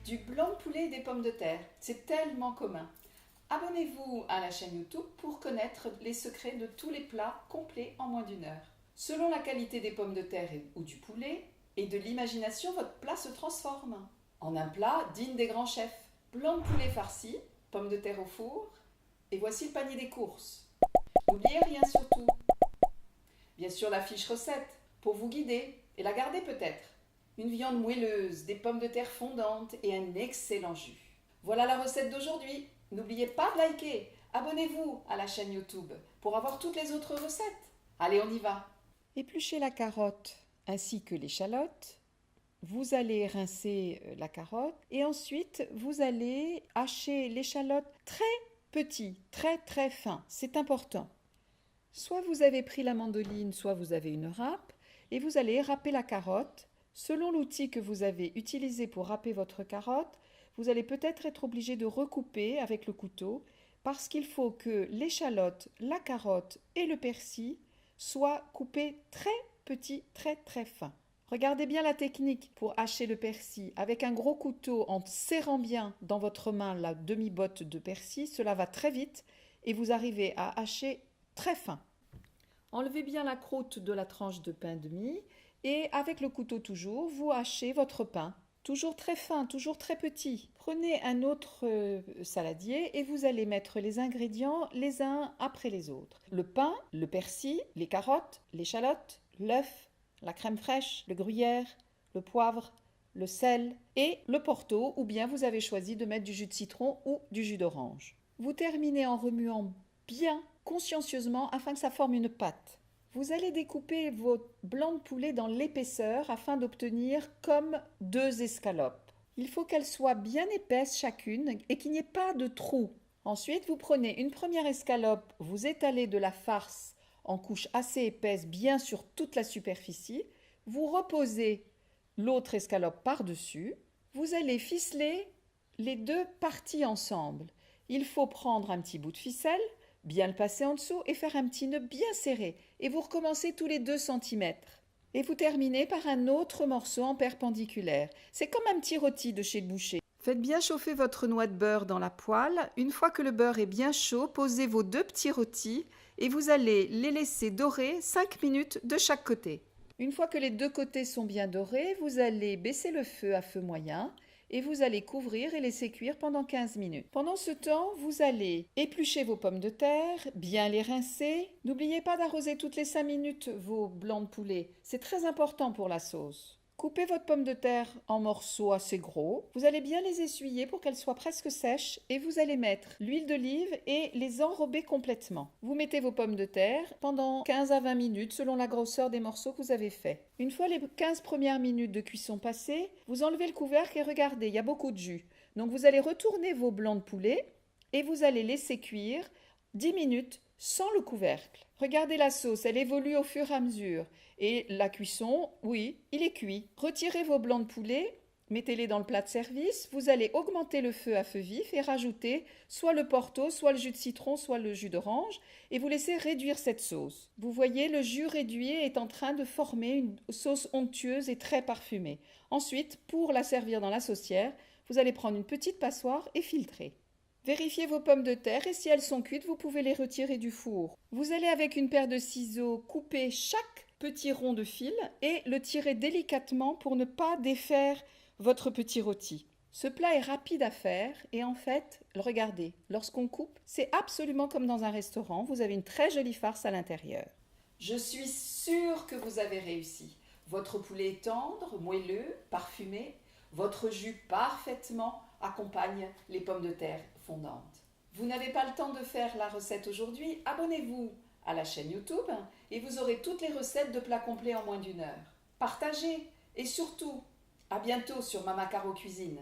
Du blanc de poulet et des pommes de terre, c'est tellement commun. Abonnez-vous à la chaîne YouTube pour connaître les secrets de tous les plats complets en moins d'1 heure. Selon la qualité des pommes de terre ou du poulet et de l'imagination, votre plat se transforme en un plat digne des grands chefs. Blanc de poulet farci, pommes de terre au four, et voici le panier des courses. N'oubliez rien surtout. Bien sûr la fiche recette pour vous guider et la garder peut-être. Une viande moelleuse, des pommes de terre fondantes et un excellent jus. Voilà la recette d'aujourd'hui. N'oubliez pas de liker. Abonnez-vous à la chaîne YouTube pour avoir toutes les autres recettes. Allez, on y va. Épluchez la carotte ainsi que l'échalote. Vous allez rincer la carotte et ensuite vous allez hacher l'échalote très petit, très très fin. C'est important. Soit vous avez pris la mandoline, soit vous avez une râpe et vous allez râper la carotte. Selon l'outil que vous avez utilisé pour râper votre carotte, vous allez peut-être être obligé de recouper avec le couteau parce qu'il faut que l'échalote, la carotte et le persil soient coupés très petits, très très fins. Regardez bien la technique pour hacher le persil. Avec un gros couteau, en serrant bien dans votre main la demi-botte de persil, cela va très vite et vous arrivez à hacher très fin. Enlevez bien la croûte de la tranche de pain de mie et avec le couteau toujours, vous hachez votre pain. Toujours très fin, toujours très petit. Prenez un autre saladier et vous allez mettre les ingrédients les uns après les autres. Le pain, le persil, les carottes, l'échalote, l'œuf, la crème fraîche, le gruyère, le poivre, le sel et le porto, ou bien vous avez choisi de mettre du jus de citron ou du jus d'orange. Vous terminez en remuant bien consciencieusement afin que ça forme une pâte. Vous allez découper vos blancs de poulet dans l'épaisseur afin d'obtenir comme 2 escalopes. Il faut qu'elles soient bien épaisses chacune et qu'il n'y ait pas de trou. Ensuite, vous prenez une première escalope, vous étalez de la farce en couche assez épaisse bien sur toute la superficie. Vous reposez l'autre escalope par-dessus. Vous allez ficeler les 2 parties ensemble. Il faut prendre un petit bout de ficelle, bien le passer en dessous et faire un petit nœud bien serré. Et vous recommencez tous les 2 cm. Et vous terminez par un autre morceau en perpendiculaire. C'est comme un petit rôti de chez le boucher. Faites bien chauffer votre noix de beurre dans la poêle. Une fois que le beurre est bien chaud, posez vos 2 petits rôtis et vous allez les laisser dorer 5 minutes de chaque côté. Une fois que les 2 côtés sont bien dorés, vous allez baisser le feu à feu moyen et vous allez couvrir et laisser cuire pendant 15 minutes. Pendant ce temps, vous allez éplucher vos pommes de terre, bien les rincer. N'oubliez pas d'arroser toutes les 5 minutes vos blancs de poulet. C'est très important pour la sauce. Coupez votre pomme de terre en morceaux assez gros. Vous allez bien les essuyer pour qu'elles soient presque sèches et vous allez mettre l'huile d'olive et les enrober complètement. Vous mettez vos pommes de terre pendant 15 à 20 minutes selon la grosseur des morceaux que vous avez faits. Une fois les 15 premières minutes de cuisson passées, vous enlevez le couvercle et regardez, il y a beaucoup de jus. Donc vous allez retourner vos blancs de poulet et vous allez laisser cuire 10 minutes sans le couvercle. Regardez la sauce, elle évolue au fur et à mesure. Et la cuisson, oui, il est cuit. Retirez vos blancs de poulet, mettez-les dans le plat de service. Vous allez augmenter le feu à feu vif et rajouter soit le porto, soit le jus de citron, soit le jus d'orange. Et vous laissez réduire cette sauce. Vous voyez, le jus réduit est en train de former une sauce onctueuse et très parfumée. Ensuite, pour la servir dans la saucière, vous allez prendre une petite passoire et filtrer. Vérifiez vos pommes de terre et si elles sont cuites, vous pouvez les retirer du four. Vous allez avec une paire de ciseaux couper chaque petit rond de fil et le tirer délicatement pour ne pas défaire votre petit rôti. Ce plat est rapide à faire et en fait, regardez, lorsqu'on coupe, c'est absolument comme dans un restaurant. Vous avez une très jolie farce à l'intérieur. Je suis sûre que vous avez réussi. Votre poulet est tendre, moelleux, parfumé. Votre jus parfaitement accompagne les pommes de terre fondantes. Vous n'avez pas le temps de faire la recette aujourd'hui? Abonnez-vous à la chaîne YouTube et vous aurez toutes les recettes de plats complets en moins d'1 heure. Partagez et surtout, à bientôt sur Mama Caro Cuisine.